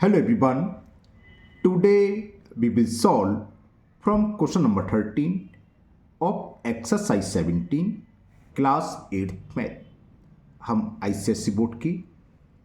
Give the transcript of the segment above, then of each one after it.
Hello everyone. Today we will solve from question number 13 of exercise 17 class 8th math. हम ICSC board की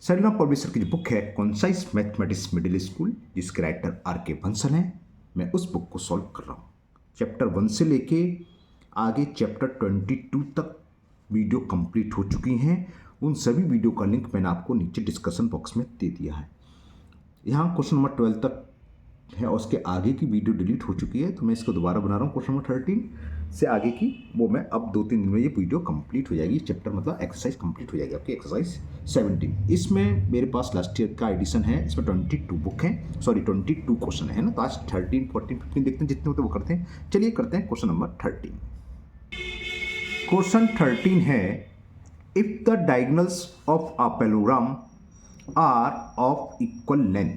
Salina publisher की जो book है concise mathematics middle school जिसके writer are के बंसल हैं, मैं उस बुक को सॉल्व कर रहा हूँ। चैप्टर 1 से लेके आगे चैप्टर 22 तक वीडियो कंप्लीट हो चुकी हैं। उन सभी वीडियो का लिंक मैंने आपको नीचे डिस्कशन बॉक्स में दे दिया है। यहाँ क्वेश्चन नंबर 12 तक है और उसके आगे की वीडियो डिलीट हो चुकी है, तो मैं इसको दोबारा बना रहा हूँ। क्वेश्चन नंबर 13 से आगे की वो मैं अब 2-3 दिन में ये वीडियो कंप्लीट हो जाएगी। चैप्टर मतलब एक्सरसाइज कंप्लीट हो जाएगी आपकी एक्सरसाइज 17। इसमें मेरे पास लास्ट ईयर का एडिशन है, इसमें 22 बुक है, सॉरी 22 क्वेश्चन है ना। तो आज 13, 14, 15 देखते हैं, जितने होते वो करते हैं। चलिए करते हैं क्वेश्चन नंबर 13। क्वेश्चन 13 है, if the diagonals of a parallelogram are of equal length,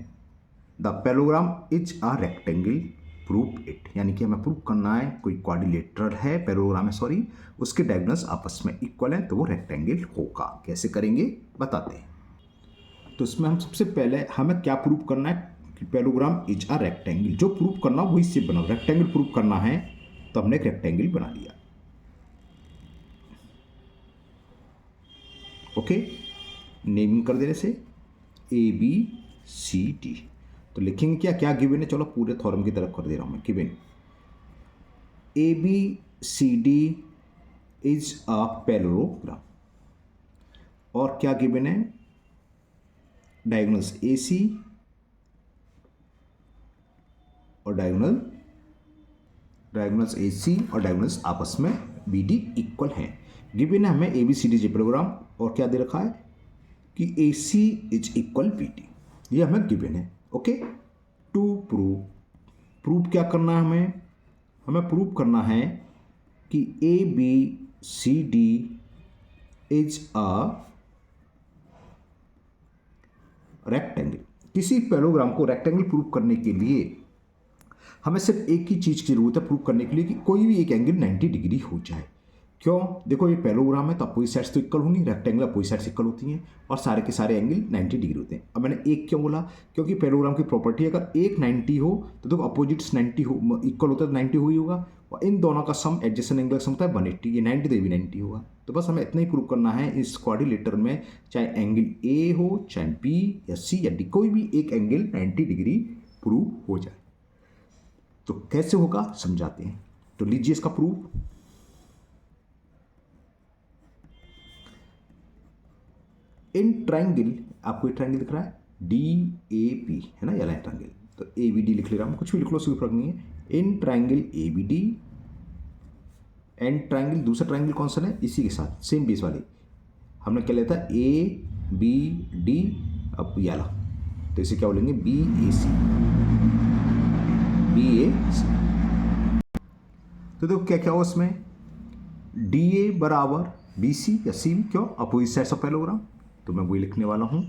the parallelogram is a rectangle, prove it। यानी कि हमें प्रूव करना है कोई क्वाड्रिलेटरल है, पैरेललोग्राम है सॉरी, उसके डायगोनल्स आपस में इक्वल हैं तो वो रेक्टेंगल होगा। कैसे करेंगे बताते हैं। तो इसमें हम सबसे पहले हमें क्या प्रूव करना है कि पैरेललोग्राम इज अ रेक्टेंगल। जो प्रूव करना वही से बना, रेक्टेंगल प्रूव करना है तो हमने एक रेक्टेंगल बना लिया। ओके, नेमिंग कर देने से ए बी सी डी। तो लिखेंगे क्या क्या गिवन है, चलो पूरे थॉर्म की तरफ कर दे रहा हूं मैं। Given A B C D is a parallelogram, और क्या गिवन है, डायगोनल्स ए सी और डायगोनल्स ए सी और डायगोनल्स आपस में बी डी इक्वल हैं। गिवन है हमें A B C D parallelogram, और क्या दे रखा है कि A C is equal B D, ये हमें गिवन है। ओके, टू प्रूव क्या करना है हमें प्रूव करना है कि A B C D is a rectangle. किसी पैरेललोग्राम को रेक्टेंगल प्रूव करने के लिए हमें सिर्फ एक ही चीज की जरूरत है प्रूव करने के लिए कि कोई भी एक एंगल 90 डिग्री हो जाए। क्यों, देखो ये पैरेललोग्राम है तो अपोजिट साइड्स तो इक्वल होंगी, रेक्टेंगल अपोजिट साइड्स इक्वल होती हैं और सारे के सारे एंगल 90 डिग्री होते हैं। अब मैंने एक क्यों बोला, क्योंकि पैरेललोग्राम की प्रॉपर्टी है अगर एक 90 हो तो देखो अपोजिट्स 90 हो इक्वल होता है तो 90 हो ही होगा, और इन दोनों का सम एडजेसेंट एंगल का सम होता है 180। ये 90 तो ये भी 90 होगा। तो बस हमें इतना ही प्रूव करना है इस क्वाड्रिलेटर में, चाहे एंगल ए हो चाहे बी या सी या डी, कोई भी एक एंगल 90 डिग्री प्रूव हो जाए। तो कैसे होगा समझाते हैं। तो लीजिए इसका प्रूफ। इन ट्राइंगल, आपको ये ट्राइंगल दिख रहा है डी ए पी है ना, ये वाला ट्राइंगल, तो ए बी डी लिख ले रहा हूं, कुछ भी लिख लो, कोई फर्क नहीं है। In triangle A B D and triangle, दूसरा ट्राइंगल कौन सा है इसी के साथ सेम बेस वाले, हमने क्या लिया था ए बी डी, अब ये वाला, तो इसे क्या बोलेंगे B A C, B A C. तो देखो क्या क्या हो इसमें, डी ए बराबर बी सी या सी बी, क्यों अपोजिट साइड्स ऑफ पैरेललोग्राम, तो मैं वही लिखने वाला हूं।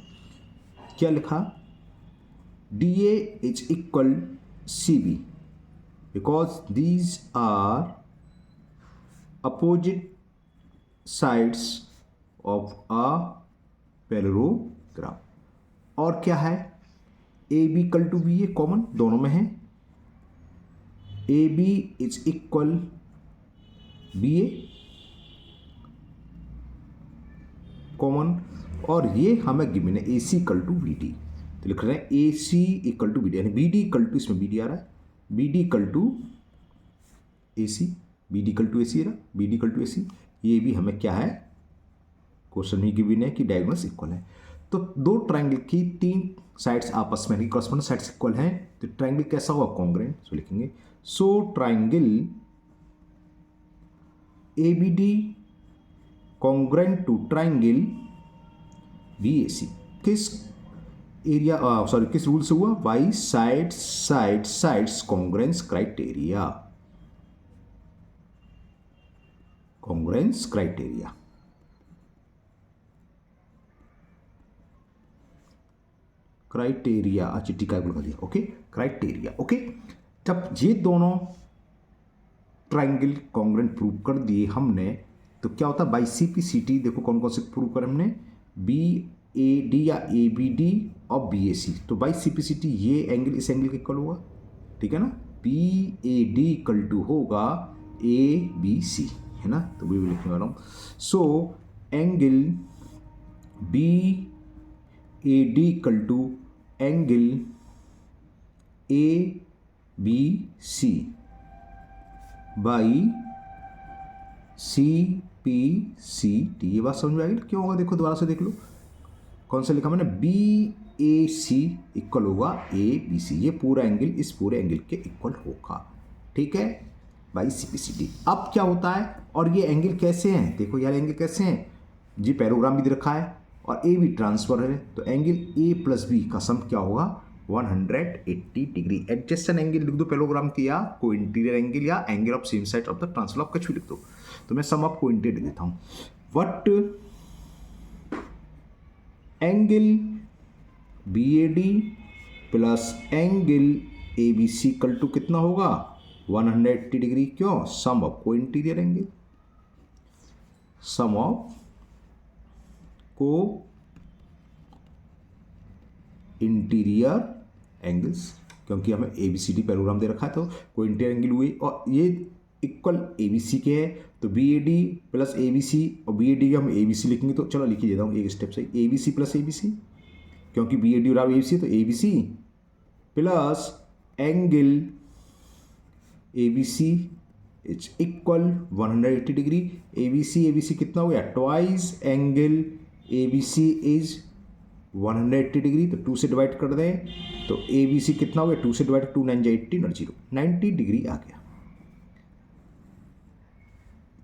क्या लिखा, D A is equal C B because these are opposite sides of a parallelogram. और क्या है, A B equal to B, A common दोनों में है, A B is equal B A common, और ये हमें गिवन है A C equal to B D, तो लिख रहे हैं A C equal to B D, यानी बी डी इक्वल टू, इसमें बी डी आ रहा है, B D equal to A C, B D equal to A C है, B D equal to A C. ये भी हमें क्या है, क्वेश्चन ही गिवन है कि डायगोनल्स इक्वल है। तो दो ट्राइंगल की तीन साइड्स आपस में कॉरेस्पॉन्डिंग साइड्स इक्वल हैं, तो ट्राइंगल कैसा हुआ, कॉन्ग्रुएंट। सो लिखेंगे so triangle A B D congruent to triangle B A C. किस एरिया, सॉरी किस रूल से हुआ, by sides congruence criteria, congruence criteria. Criteria चिट्ठी का बोल दिया, ओके क्राइटेरिया। ओके, जब ये दोनों ट्राइंगल कॉन्ग्रुएंट प्रूव कर दिए हमने, तो क्या होता है by C P C T, देखो कौन कौन से प्रूव कर हमने, बी ए डी या ए बी डी और बी ए सी, तो by C P C T ये एंगल इस एंगल के इक्वल होगा, ठीक है ना। B A D equal to होगा ए बी सी, है ना, तो भी लिखने वाला हूँ। So angle B A D equal to angle A B C by C P C T. ये बात समझ में आएगी क्यों होगा, देखो दोबारा से देख लो कौन सा लिखा मैंने, बी ए सी इक्वल होगा ए बी सी, ये पूरा एंगल इस पूरे एंगल के इक्वल होगा, ठीक है, by C P C T. अब क्या होता है, और ये एंगल कैसे हैं, देखो यार एंगल कैसे हैं जी, पैरोग्राम भी दे रखा है और ए भी ट्रांसफर है, तो एंगल ए प्लस बी का सम क्या होगा 180 डिग्री। एडजेसेंट एंगल लिख दो पैरोग्राम की, या को इंटीरियर एंगल या angle of same side of the transfer, कुछ भी लिख दो। तो मैं सम ऑफ को इंटीरियर देता हूँ, what angle B A D plus angle A B C equal to कितना होगा 180 डिग्री, क्यों, sum of co-interior angle, sum of co-interior angles, क्योंकि हमें ए बी सी डी पैरोग्राम दे रखा है, तो को इंटीरियर एंगल हुई और ये इक्वल ए बी सी के है, तो B A D plus A B C, और बी ए डी हम ए बी सी लिखेंगे, तो चलो लिख ही देता हूँ एक स्टेप से, A B C plus A B C, क्योंकि बी ए डी और ए बी सी, तो A B C plus angle A B C is equal 180 degree. A B C कितना हो गया, twice angle A B C is 180 degree, तो 2 से divide कर दें, तो ए बी सी कितना हो गया, 2 से डिवाइड, 2 9 18 और 0, 90 डिग्री आ गया।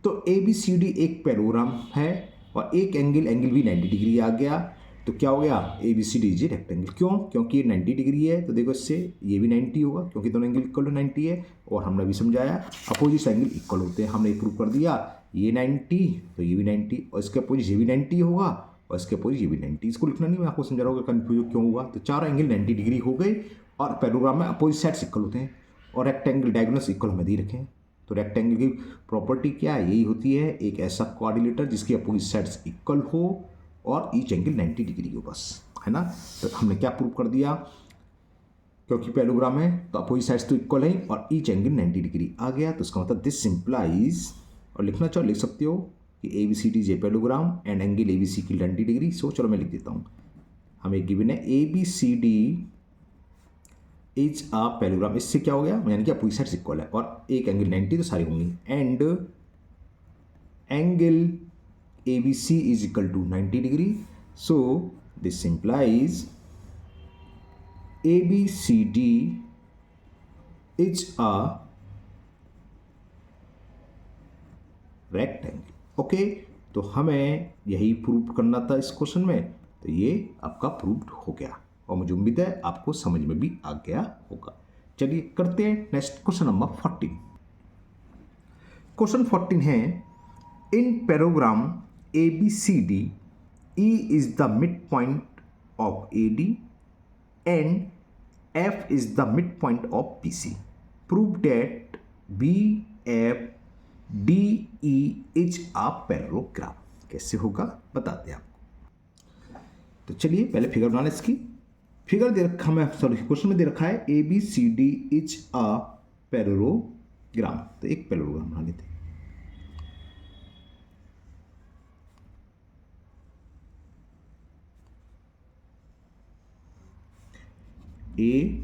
तो ए बी सी डी एक पैरोग्राम है और एक एंगल भी 90 डिग्री आ गया, तो क्या हो गया A B C D is rectangle, क्यों, क्योंकि ये 90 डिग्री है, तो देखो इससे ये भी 90 होगा, क्योंकि दोनों एंगल इक्वल 90 है, और हमने भी समझाया अपोजिट एंगल इक्वल होते हैं, हमने प्रूव कर दिया, ये 90 तो ये भी 90, और इसके अपोजिट ये भी 90 होगा और इसके अपोजिट ये भी 90, इसको लिखना नहीं, मैं आपको समझा रहा हूँ कन्फ्यूज क्यों हुआ। तो चारों एंगल 90 डिग्री हो गए, और पैरोग्राम में अपोजिट साइड्स इक्वल होते हैं, और रेक्टेंगल डायगोनल्स इक्वल हमें दे रखे हैं। तो रेक्टेंगल की प्रॉपर्टी क्या है, यही होती है, एक ऐसा कोऑर्डिनेटर जिसकी अपोजिट साइड्स इक्वल हो और ईच एंगल 90 डिग्री हो, बस, है ना। तो हमने क्या प्रूव कर दिया, क्योंकि पैरोग्राम है तो अपोजिट साइड्स तो इक्वल है और ईच एंगल 90 डिग्री आ गया, तो इसका मतलब दिस सिंप्लाइज, और लिखना चाहो लिख सकते हो कि A B C D is a parallelogram and angle A B C की 90 डिग्री। सो चलो मैं लिख देता हूँ, हमें गिवन है A B C D is a parallelogram, इससे क्या हो गया, यानी कि अपोजिट साइड्स इक्वल है और एक एंगल 90 तो सारी होंगी, and angle A B C is equal to 90 degree. So this implies A B C D is a rectangle. Okay, तो हमें यही प्रूव करना था इस क्वेश्चन में, तो ये आपका प्रूव्ड हो गया, और मुझे उम्मीद है आपको समझ में भी आ गया होगा। चलिए करते हैं नेक्स्ट क्वेश्चन नंबर 14। क्वेश्चन 14 है, in parallelogram A B C D E is the mid point of A D and F is the mid point of B C, prove that B F D E is a parallelogram. कैसे होगा बताते हैं आपको। तो चलिए पहले figure बनाना, इसकी figure दे रखा है, सॉरी क्वेश्चन में दे रखा है A B C D is a parallelogram, तो एक पैरोग्राम बना लेते हैं। ए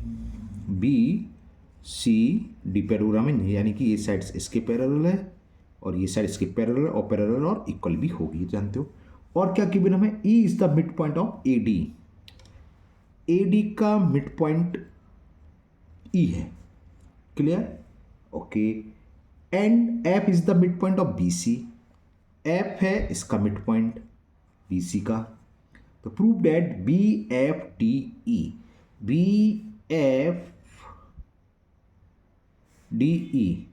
बी सी डी पैरोग्राम है, यानी कि ये साइड इसके पैरेलल है और ये साइड इसके पैरेलल और पैरेलल और इक्वल भी होगी, जानते हो। और क्या गिवन हमें, E is the mid point of A D, A D का मिड पॉइंट ई है, clear, okay, and F is the mid point of B C, एफ है इसका मिड पॉइंट बी सी का, तो prove that B F D E, B F D E,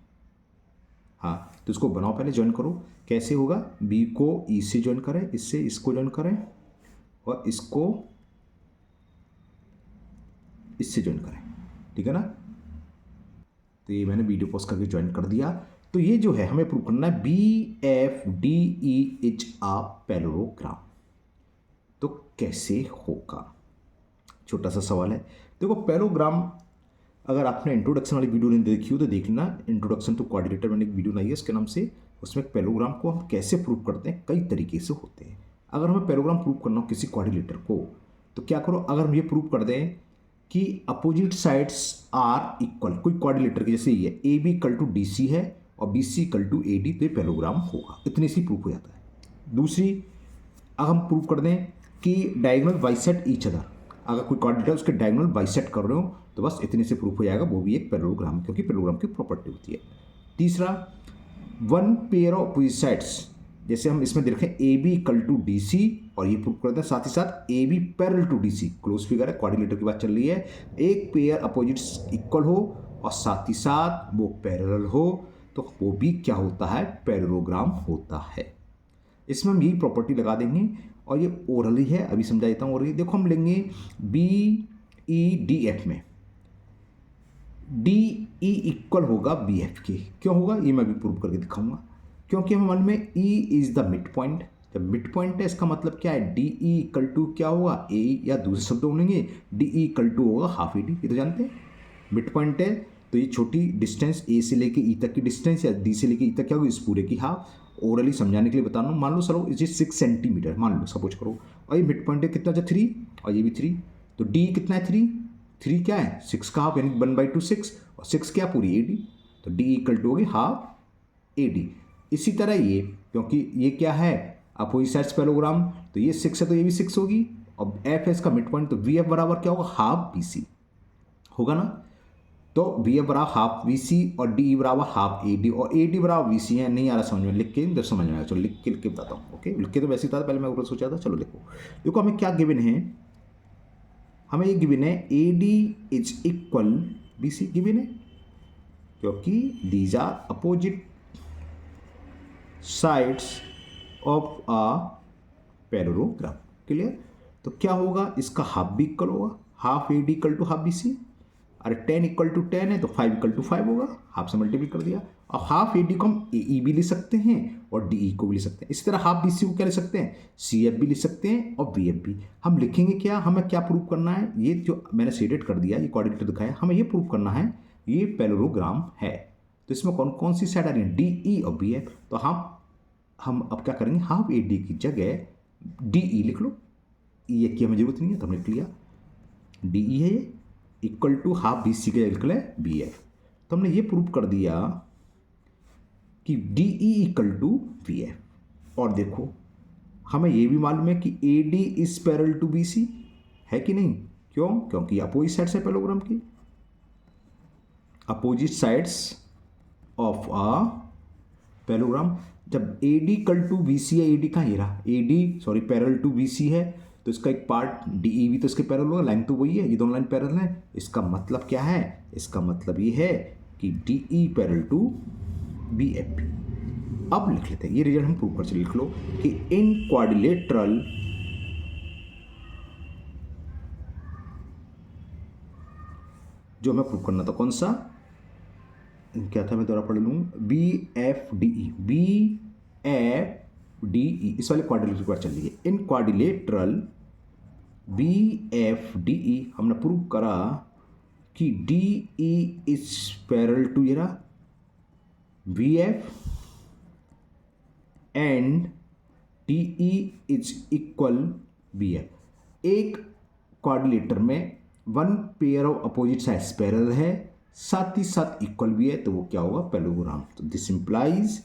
हाँ, तो इसको बनाओ, पहले ज्वाइन करो, कैसे होगा, बी को ई से ज्वाइन करें, इससे इसको ज्वाइन करें और इसको इससे ज्वाइन करें, ठीक है ना। तो ये मैंने वीडियो पॉज करके ज्वाइन कर दिया। तो ये जो है हमें प्रूव करना है B F D E is a parallelogram. तो कैसे होगा। छोटा सा सवाल है। देखो पैरेललोग्राम, अगर आपने इंट्रोडक्शन वाली वीडियो नहीं देखी हो तो देखना, इंट्रोडक्शन टू क्वाड्रिलेटर मैंने एक वीडियो बनाई है इसके नाम से। उसमें पैरेललोग्राम को हम कैसे प्रूव करते हैं, कई तरीके से होते हैं। अगर हमें पैरेललोग्राम प्रूव करना हो किसी क्वाड्रिलेटर को, तो क्या करो, अगर हम ये प्रूव कर दें कि अपोजिट साइड्स आर इक्वल, कोई क्वाड्रिलेटर के जैसे ये A B equal to D C है और B C equal to A D, तो ये पैरेललोग्राम होगा। इतने से प्रूफ हो जाता है। दूसरी, अगर हम प्रूव कर दें कि डायगोनल बाइसेक्ट ईच अदर, अगर कोई क्वाड्रिलेटर उसके डायगोनल बाइसेक्ट कर रहे हो तो बस इतने से प्रूफ हो जाएगा, वो भी एक पैरेललोग्राम, क्योंकि पैरेललोग्राम की प्रॉपर्टी होती है। तीसरा, one pair of opposite sides, जैसे हम इसमें देखें A B equal to D C, और ये प्रूव करते हैं साथ ही साथ A B parallel to D C, close figure है, क्वाड्रिलेटर की बात चल रही है। एक पेयर अपोजिट्स इक्वल हो और साथ ही साथ वो पैरेलल हो, तो वो भी क्या होता है, पैरेललोग्राम होता है। इसमें हम यही प्रॉपर्टी लगा देंगे, और ये ओरली है, अभी समझा देता हूँ। ओरली देखो, हम लेंगे बी ई डी एफ में डी ई इक्वल होगा बी एफ के। क्यों होगा ये मैं भी प्रूव करके दिखाऊंगा, क्योंकि हमें मालूम है ई इज द मिड पॉइंट। जब मिड पॉइंट है इसका मतलब क्या है, डी ई इक्वल टू क्या होगा, ए, या दूसरे शब्द बोलेंगे डी ई इक्वल टू होगा हाफ ए डी। ये तो जानते हैं मिड पॉइंट है, तो ये छोटी डिस्टेंस ए से लेके ई तक की डिस्टेंस या डी से लेके ई तक क्या होगी, इस पूरे की हाफ। ओरली समझाने के लिए बता रहा हूँ। मान लो चलो इसे 6 सेंटीमीटर मान लो, सपोज करो, और ये मिड पॉइंट है कितना, जो 3, और ये भी 3, तो डी कितना है, 3 क्या है, 6 का हाफ, यानी 1/2 6, और 6 क्या पूरी ए डी, तो डी इक्वल टू होगी हाफ ए डी। इसी तरह ये, क्योंकि ये क्या है अपोजिट साइड्स पैरेललोग्राम, तो ये 6 है तो ये भी 6 होगी, और एफ है इसका मिड पॉइंट, तो वी एफ बराबर क्या होगा, हाफ बी सी होगा ना। तो वी एफ बराबर हाफ वी सी और डी बराबर हाफ ए डी, और ए डी बराबर वी सी है। नहीं आ रहा समझ में, लिख के जब समझ में आएगा, चलो लिख के बताता हूँ। ओके, लिख के तो वैसे ही था, पहले मैं ऊपर सोचा था, चलो लिखो। देखो हमें क्या गिवन है, हमें ये गिवन है A D is equal B C given है, क्योंकि these are opposite sides of a parallelogram. Clear. तो क्या होगा, इसका हाफ भी इक्वल होगा, half A D equal to half B C. अरे 10 इक्वल टू 10 है तो 5 इक्वल टू 5 होगा, हाफ से मल्टीप्लाई कर दिया। और हाफ ए डी को हम ए ई भी लिख सकते हैं और डी ई को भी लिख सकते हैं। इसी तरह हाफ बी सी को क्या लिख सकते हैं, सी एफ भी लिख सकते हैं और बी एफ भी। हम लिखेंगे क्या, हमें क्या प्रूव करना है, ये जो मैंने शेडेड कर दिया, ये क्वाड्रिलेटर दिखाया, हमें ये प्रूव करना है ये पैरेललोग्राम है। तो इसमें कौन कौन सी साइड आ रही है, डी ई और बी एफ। तो हम अब क्या करेंगे, हाफ ए डी की जगह डी ई लिख लो, ये की हमें जरूरत नहीं है तो हमने लिख लिया, डी ई है ये equal to half B C के लिख ले बी एफ। तो हमने ये प्रूव कर दिया कि D E equal to B F. और देखो हमें ये भी मालूम है कि A D is parallel to B C, है कि नहीं, क्यों, क्योंकि अपोजिट साइड्स है पैरेललोग्राम की, opposite sides of a parallelogram. जब A D equal to B C है, ए डी कहाँ, ये रहा, A D sorry parallel to B C है, तो इसका एक पार्ट डी ई भी तो इसके पैरेलल होगा, लाइन तो वही है, ये दोनों लाइन पैरेलल है। इसका मतलब क्या है, इसका मतलब ये है कि D E parallel to B F B. अब लिख लेते हैं ये रिजल्ट हम प्रूव कर, चलिए लिख लो कि इन क्वाड्रिलेटरल जो हमें प्रूव करना था, कौन सा क्या था, मैं दोबारा पढ़ लूँ, B F D E, B F D E, इस वाले क्वाड्रिलेटर की बात चल रही है। In quadrilateral B F D E हमने प्रूव करा कि D E is parallel to ये रहा B F and D E is equal B F. एक क्वाड्रिलेटर में one pair of opposite sides parallel है, साथ ही साथ इक्वल भी है, तो वो क्या होगा, पैरेललोग्राम। तो this implies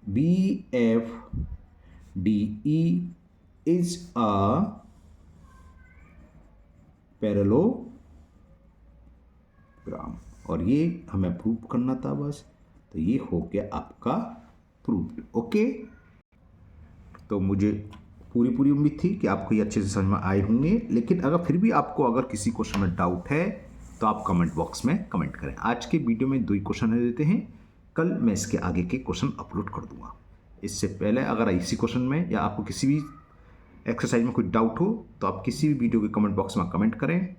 B F D E is a parallelogram, और ये हमें प्रूव करना था बस। तो ये हो गया आपका प्रूफ। ओके, तो मुझे पूरी उम्मीद थी कि आपको ये अच्छे से समझ में आए होंगे, लेकिन अगर फिर भी आपको अगर किसी क्वेश्चन में डाउट है तो आप कमेंट बॉक्स में कमेंट करें। आज के वीडियो में 2 ही क्वेश्चन दे देते हैं, कल मैं इसके आगे के क्वेश्चन अपलोड कर दूंगा। इससे पहले अगर इसी क्वेश्चन में या आपको किसी भी एक्सरसाइज में कोई डाउट हो तो आप किसी भी वीडियो के कमेंट बॉक्स में कमेंट करें,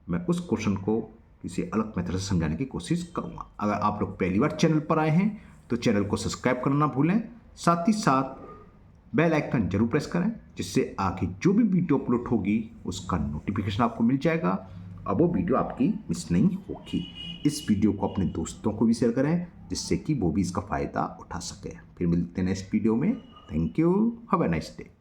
मैं उस क्वेश्चन को किसी अलग मेथड से समझाने की कोशिश करूंगा। अगर आप लोग पहली बार चैनल पर आए हैं तो चैनल को सब्सक्राइब करना ना भूलें, साथ ही साथ बेल आइकन जरूर प्रेस करें, जिससे आगे जो भी वीडियो अपलोड होगी उसका नोटिफिकेशन आपको मिल जाएगा। अब वो वीडियो आपकी मिस नहीं होगी। इस वीडियो को अपने दोस्तों को भी शेयर करें, जिससे कि वो भी इसका फ़ायदा उठा सके। फिर मिलते हैं नेक्स्ट वीडियो में। Thank you, have a nice day.